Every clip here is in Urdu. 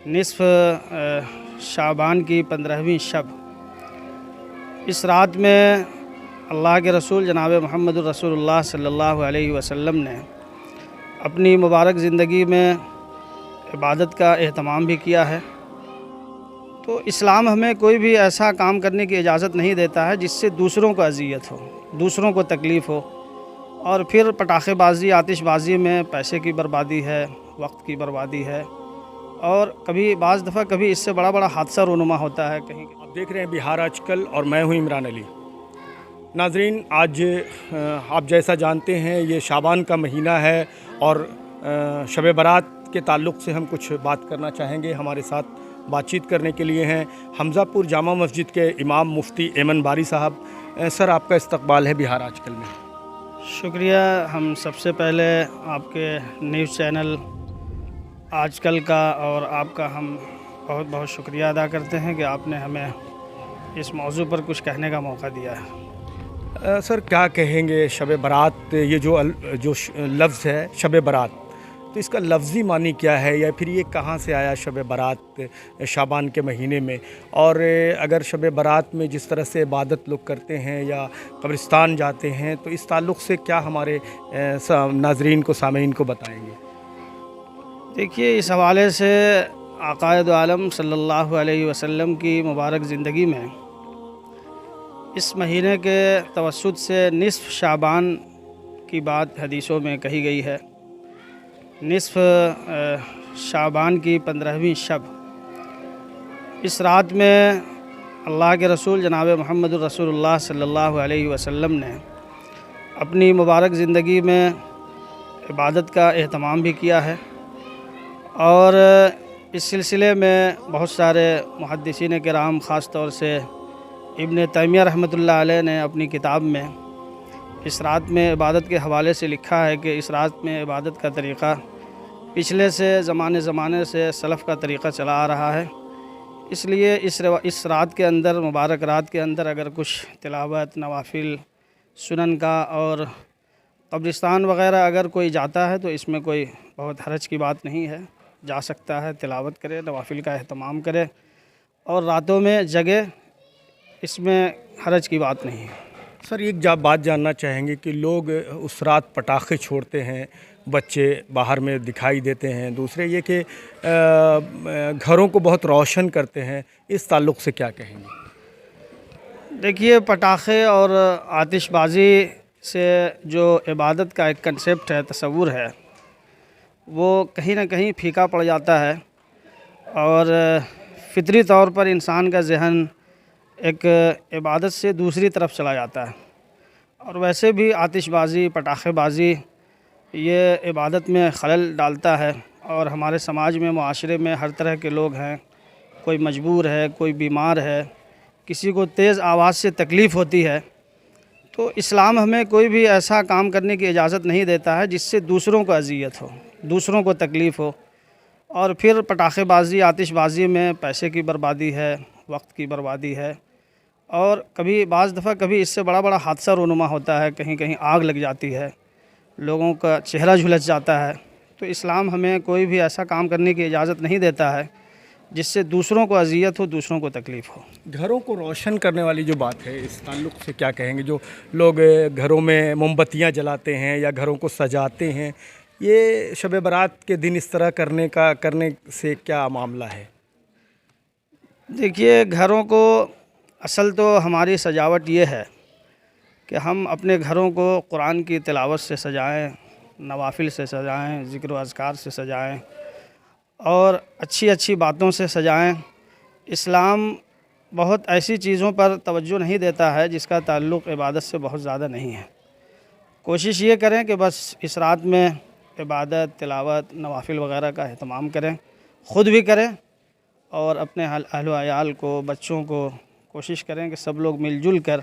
نصف شعبان کی 15ویں شب، اس رات میں اللہ کے رسول جناب محمد الرسول اللہ صلی اللہ علیہ وسلم نے اپنی مبارک زندگی میں عبادت کا اہتمام بھی کیا ہے۔ تو اسلام ہمیں کوئی بھی ایسا کام کرنے کی اجازت نہیں دیتا ہے جس سے دوسروں کو اذیت ہو، دوسروں کو تکلیف ہو، اور پھر پٹاخے بازی، آتش بازی میں پیسے کی بربادی ہے، وقت کی بربادی ہے، اور کبھی بعض دفعہ کبھی اس سے بڑا حادثہ رونما ہوتا ہے کہیں۔ آپ دیکھ رہے ہیں بہار آج کل، اور میں ہوں عمران علی۔ ناظرین، آج آپ جیسا جانتے ہیں یہ شعبان کا مہینہ ہے، اور شب برات کے تعلق سے ہم کچھ بات کرنا چاہیں گے۔ ہمارے ساتھ بات چیت کرنے کے لیے ہیں حمزہ پور جامع مسجد کے امام مفتی ایمن باری صاحب۔ سر، آپ کا استقبال ہے بہار آج کل میں۔ شکریہ۔ ہم سب سے پہلے آپ کے نیوز چینل آج کل کا اور آپ کا ہم بہت شکریہ ادا کرتے ہیں کہ آپ نے ہمیں اس موضوع پر کچھ کہنے کا موقع دیا ہے۔ سر، کیا کہیں گے شب برات؟ یہ جو لفظ ہے شب برات، تو اس کا لفظی معنی کیا ہے، یا پھر یہ کہاں سے آیا شب برات شعبان کے مہینے میں؟ اور اگر شب برات میں جس طرح سے عبادت لوگ کرتے ہیں یا قبرستان جاتے ہیں، تو اس تعلق سے کیا ہمارے ناظرین کو، سامعین کو بتائیں گے؟ دیکھیے، اس حوالے سے عقائد عالم صلی اللہ علیہ وسلم کی مبارک زندگی میں اس مہینے کے توسط سے نصف شعبان کی بات حدیثوں میں کہی گئی ہے۔ نصف شعبان کی 15ویں شب، اس رات میں اللہ کے رسول جناب محمد الرسول اللہ صلی اللہ علیہ وسلم نے اپنی مبارک زندگی میں عبادت کا اہتمام بھی کیا ہے، اور اس سلسلے میں بہت سارے محدثین کرام، خاص طور سے ابن تیمیہ رحمۃ اللہ علیہ نے اپنی کتاب میں اس رات میں عبادت کے حوالے سے لکھا ہے کہ اس رات میں عبادت کا طریقہ پچھلے سے زمانے سے سلف کا طریقہ چلا آ رہا ہے۔ اس لیے اس رات کے اندر، مبارک رات کے اندر، اگر کچھ تلاوت، نوافل، سنن کا اور قبرستان وغیرہ اگر کوئی جاتا ہے تو اس میں کوئی بہت حرج کی بات نہیں ہے، جا سکتا ہے، تلاوت کرے، نوافل کا اہتمام کرے اور راتوں میں جگے، اس میں حرج کی بات نہیں ہے۔ سر، ایک بات جاننا چاہیں گے کہ لوگ اس رات پٹاخے چھوڑتے ہیں، بچے باہر میں دکھائی دیتے ہیں، دوسرے یہ کہ گھروں کو بہت روشن کرتے ہیں، اس تعلق سے کیا کہیں گے؟ دیکھیے، پٹاخے اور آتش بازی سے جو عبادت کا ایک کنسیپٹ ہے، تصور ہے، وہ کہیں نہ کہیں پھیکا پڑ جاتا ہے، اور فطری طور پر انسان کا ذہن ایک عبادت سے دوسری طرف چلا جاتا ہے۔ اور ویسے بھی آتش بازی، پٹاخے بازی یہ عبادت میں خلل ڈالتا ہے، اور ہمارے سماج میں، معاشرے میں ہر طرح کے لوگ ہیں، کوئی مجبور ہے، کوئی بیمار ہے، کسی کو تیز آواز سے تکلیف ہوتی ہے، تو اسلام ہمیں کوئی بھی ایسا کام کرنے کی اجازت نہیں دیتا ہے جس سے دوسروں کو اذیت ہو، دوسروں کو تکلیف ہو، اور پھر پٹاخے بازی، آتش بازی میں پیسے کی بربادی ہے، وقت کی بربادی ہے، اور کبھی بعض دفعہ کبھی اس سے بڑا حادثہ رونما ہوتا ہے، کہیں آگ لگ جاتی ہے، لوگوں کا چہرہ جھلس جاتا ہے۔ تو اسلام ہمیں کوئی بھی ایسا کام کرنے کی اجازت نہیں دیتا ہے جس سے دوسروں کو اذیت ہو، دوسروں کو تکلیف ہو۔ گھروں کو روشن کرنے والی جو بات ہے، اس تعلق سے کیا کہیں گے؟ جو لوگ گھروں میں موم بتیاں جلاتے ہیں یا گھروں کو سجاتے ہیں، یہ شب برات کے دن اس طرح کرنے سے کیا معاملہ ہے؟ دیکھیے، گھروں کو اصل تو ہماری سجاوٹ یہ ہے کہ ہم اپنے گھروں کو قرآن کی تلاوت سے سجائیں، نوافل سے سجائیں، ذکر و اذکار سے سجائیں، اور اچھی باتوں سے سجائیں۔ اسلام بہت ایسی چیزوں پر توجہ نہیں دیتا ہے جس کا تعلق عبادت سے بہت زیادہ نہیں ہے۔ کوشش یہ کریں کہ بس اس رات میں عبادت، تلاوت، نوافل وغیرہ کا اہتمام کریں، خود بھی کریں، اور اپنے اہل و عیال کو، بچوں کو کوشش کریں کہ سب لوگ مل جل کر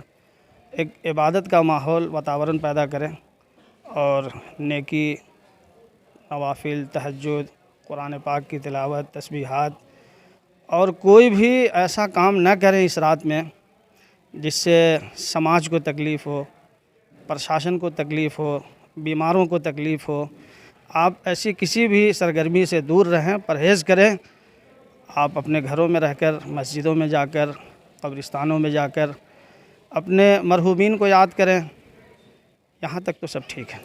ایک عبادت کا ماحول، واتاورن پیدا کریں، اور نیکی، نوافل، تہجد، قرآن پاک کی تلاوت، تسبیحات، اور کوئی بھی ایسا کام نہ کریں اس رات میں جس سے سماج کو تکلیف ہو، پرشاسن کو تکلیف ہو، بیماروں کو تکلیف ہو۔ آپ ایسی کسی بھی سرگرمی سے دور رہیں، پرہیز کریں، آپ اپنے گھروں میں رہ کر، مسجدوں میں جا کر، قبرستانوں میں جا کر اپنے مرحومین کو یاد کریں، یہاں تک تو سب ٹھیک ہے۔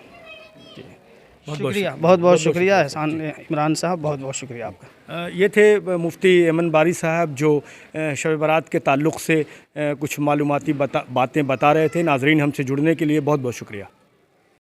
شکریہ، بہت بہت شکریہ احسان عمران صاحب، بہت بہت شکریہ آپ کا۔ یہ تھے مفتی ایمن باری صاحب جو شب برات کے تعلق سے کچھ معلوماتی باتیں بتا رہے تھے۔ ناظرین، ہم سے جڑنے کے لیے بہت بہت شکریہ۔